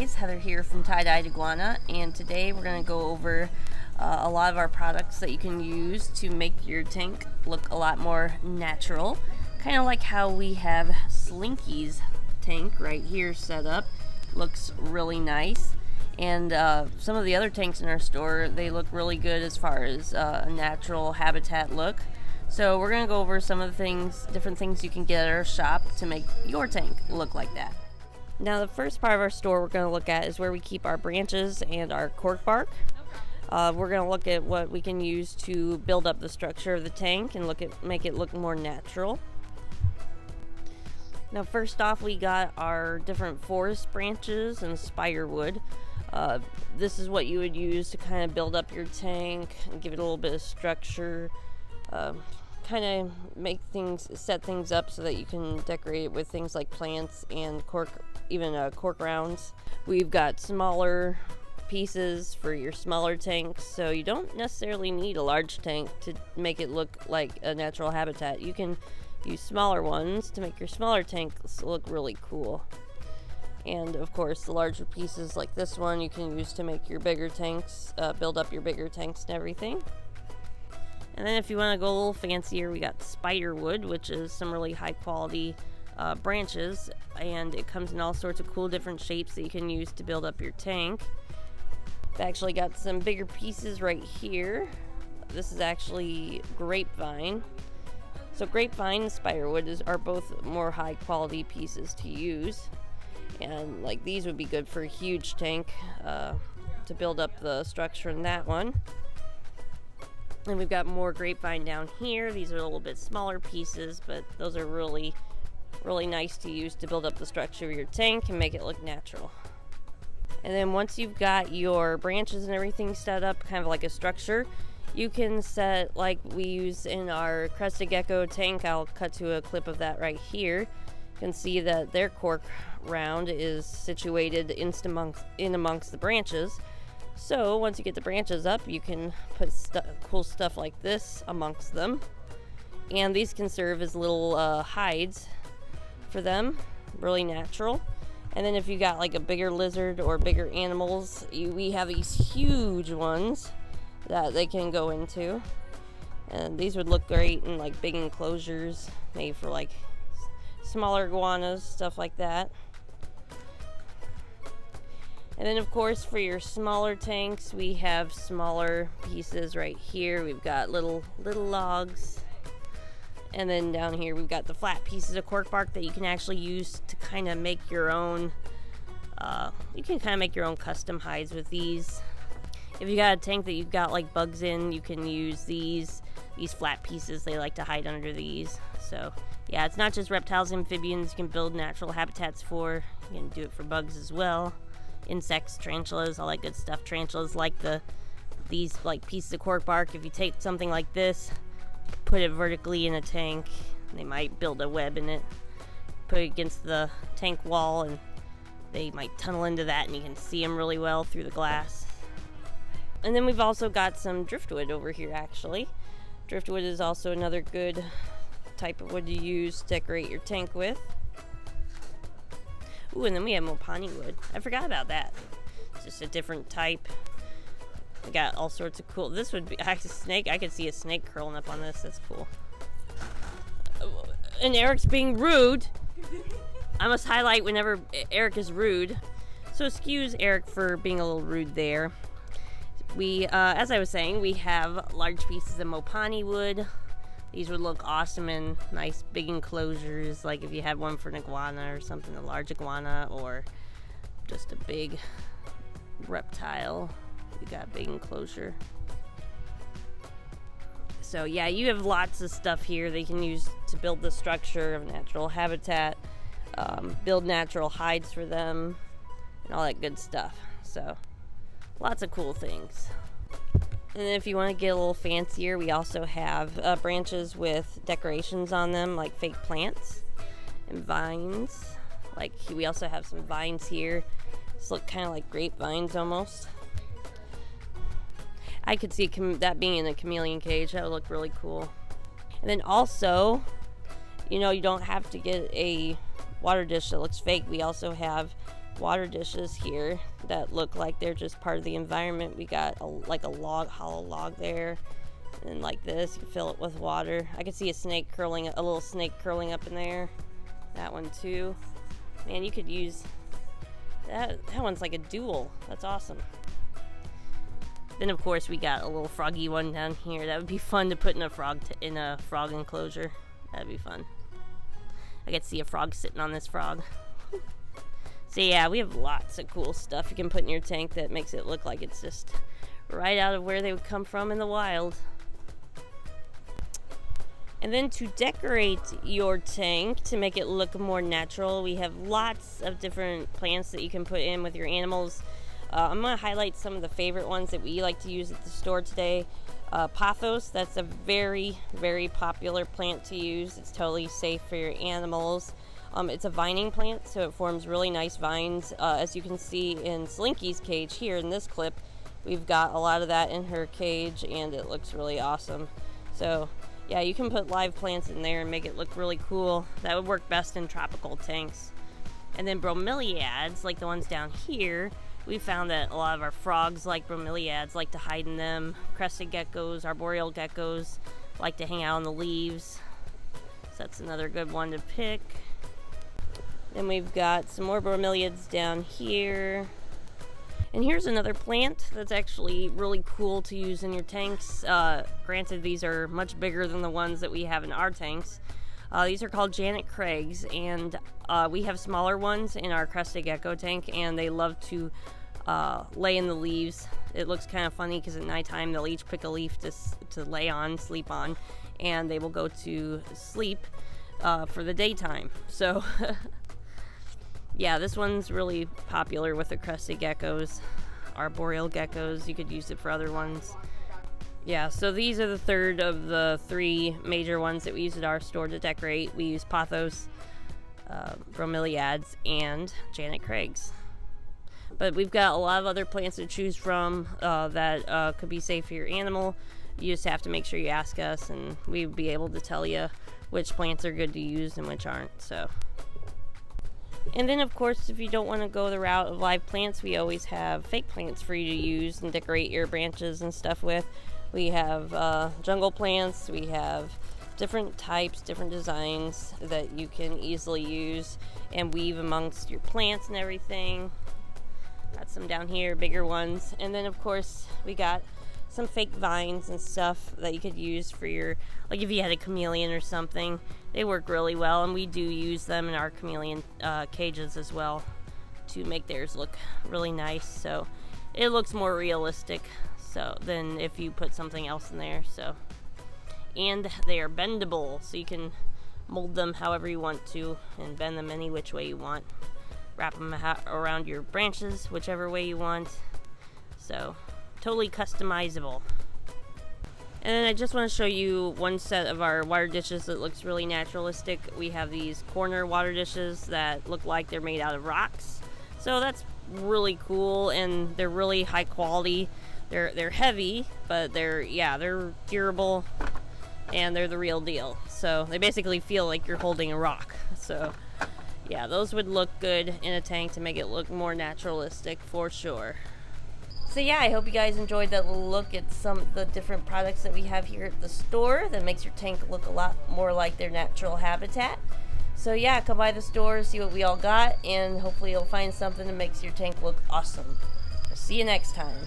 guys, Heather here from Tie-Dyed Iguana, and today we're going to go over a lot of our products that you can use to make your tank look a lot more natural. Kind of like how we have Slinky's tank right here set up. Looks really nice. And some of the other tanks in our store, they look really good as far as a natural habitat look. So we're going to go over some of the things, different things you can get at our shop to make your tank look like that. Now the first part of our store we're going to look at is where we keep our branches and our cork bark. We're going to look at what we can use to build up the structure of the tank and make it look more natural. Now first off, we got our different forest branches and spiderwood. This is what you would use to kind of build up your tank and give it a little bit of structure. Kind of set things up so that you can decorate it with things like plants and cork rounds. We've got smaller pieces for your smaller tanks, so you don't necessarily need a large tank to make it look like a natural habitat. You can use smaller ones to make your smaller tanks look really cool. And of course, the larger pieces like this one you can use to make your bigger tanks, build up your bigger tanks and everything. And then if you want to go a little fancier, we got spiderwood, which is some really high quality branches, and it comes in all sorts of cool different shapes that you can use to build up your tank. I've actually got some bigger pieces right here. This is actually grapevine. So grapevine and spiderwood are both more high quality pieces to use, and like these would be good for a huge tank to build up the structure in that one. And we've got more grapevine down here. These are a little bit smaller pieces, but those are really, really nice to use to build up the structure of your tank and make it look natural. And then once you've got your branches and everything set up, kind of like a structure, you can set, like we use in our crested gecko tank. I'll cut to a clip of that right here. You can see that their cork round is situated in amongst the branches. So once you get the branches up, you can put cool stuff like this amongst them. And these can serve as little hides for them, really natural. And then if you got like a bigger lizard or bigger animals, we have these huge ones that they can go into. And these would look great in like big enclosures made for like smaller iguanas, stuff like that. And then of course for your smaller tanks, we have smaller pieces right here. We've got little logs. And then down here we've got the flat pieces of cork bark that you can actually use to kind of make your own, custom hides with these. If you got a tank that you've got like bugs in, you can use these flat pieces. They like to hide under these. So yeah, it's not just reptiles and amphibians you can build natural habitats for. You can do it for bugs as well. Insects, tarantulas, all that good stuff. Tarantulas like these like pieces of cork bark. If you take something like this, put it vertically in a tank, they might build a web in it, put it against the tank wall, and they might tunnel into that, and you can see them really well through the glass. And then we've also got some driftwood over here. Actually, driftwood is also another good type of wood to use to decorate your tank with. Ooh, and then we have Mopani wood. I forgot about that. It's just a different type. We got all sorts of cool. This would be a snake. I could see a snake curling up on this. That's cool. And Eric's being rude. I must highlight whenever Eric is rude. So excuse Eric for being a little rude there. We, as I was saying, we have large pieces of Mopani wood. These would look awesome in nice big enclosures, like if you had one for an iguana or something, a large iguana, or just a big reptile. You got a big enclosure. So yeah, you have lots of stuff here they can use to build the structure of natural habitat, build natural hides for them, and all that good stuff. So lots of cool things. And then if you want to get a little fancier, we also have branches with decorations on them, like fake plants and vines. Like we also have some vines here. These look kind of like grapevines almost. I could see that being in a chameleon cage. That would look really cool. And then also, you don't have to get a water dish that looks fake. We also have water dishes here that look like they're just part of the environment. We got like a log, hollow log there, and like this, you fill it with water. I can see a little snake curling up in there. That one too. Man, you could use that. That one's like a duel. That's awesome. Then of course we got a little froggy one down here. That would be fun to put in a frog enclosure. That'd be fun. I could see a frog sitting on this frog. So yeah, we have lots of cool stuff you can put in your tank that makes it look like it's just right out of where they would come from in the wild. And then to decorate your tank to make it look more natural, we have lots of different plants that you can put in with your animals. I'm going to highlight some of the favorite ones that we like to use at the store today. Pothos, that's a very, very popular plant to use. It's totally safe for your animals. It's a vining plant, so it forms really nice vines. As you can see in Slinky's cage here in this clip, we've got a lot of that in her cage, and it looks really awesome. So yeah, you can put live plants in there and make it look really cool. That would work best in tropical tanks. And then bromeliads, like the ones down here, we found that a lot of our frogs like bromeliads, like to hide in them. Crested geckos, arboreal geckos like to hang out on the leaves. So that's another good one to pick. Then we've got some more bromeliads down here. And here's another plant that's actually really cool to use in your tanks. Granted, these are much bigger than the ones that we have in our tanks. These are called Janet Craigs, and we have smaller ones in our crested gecko tank, and they love to lay in the leaves. It looks kind of funny because at nighttime they'll each pick a leaf to lay on, sleep on, and they will go to sleep for the daytime. So yeah, this one's really popular with the crested geckos. Arboreal geckos, you could use it for other ones. Yeah, so these are the third of the three major ones that we use at our store to decorate. We use pothos, bromeliads, and Janet Craigs. But we've got a lot of other plants to choose from that could be safe for your animal. You just have to make sure you ask us, and we'd be able to tell you which plants are good to use and which aren't. So, and then of course, if you don't want to go the route of live plants, we always have fake plants for you to use and decorate your branches and stuff with. We have jungle plants, we have different types, different designs that you can easily use and weave amongst your plants and everything. Got some down here, bigger ones. And then of course we got some fake vines and stuff that you could use for your, like if you had a chameleon or something. They work really well, and we do use them in our chameleon cages as well to make theirs look really nice. So it looks more realistic than if you put something else in there. So, and they are bendable, so you can mold them however you want to and bend them any which way you want. Wrap them around your branches whichever way you want. So totally customizable. And then I just want to show you one set of our water dishes that looks really naturalistic. We have these corner water dishes that look like they're made out of rocks. So that's really cool, and they're really high quality. They're heavy, but they're durable, and they're the real deal. So they basically feel like you're holding a rock. So yeah, those would look good in a tank to make it look more naturalistic for sure. So yeah, I hope you guys enjoyed that little look at some of the different products that we have here at the store that makes your tank look a lot more like their natural habitat. So yeah, come by the store, see what we all got, and hopefully you'll find something that makes your tank look awesome. See you next time.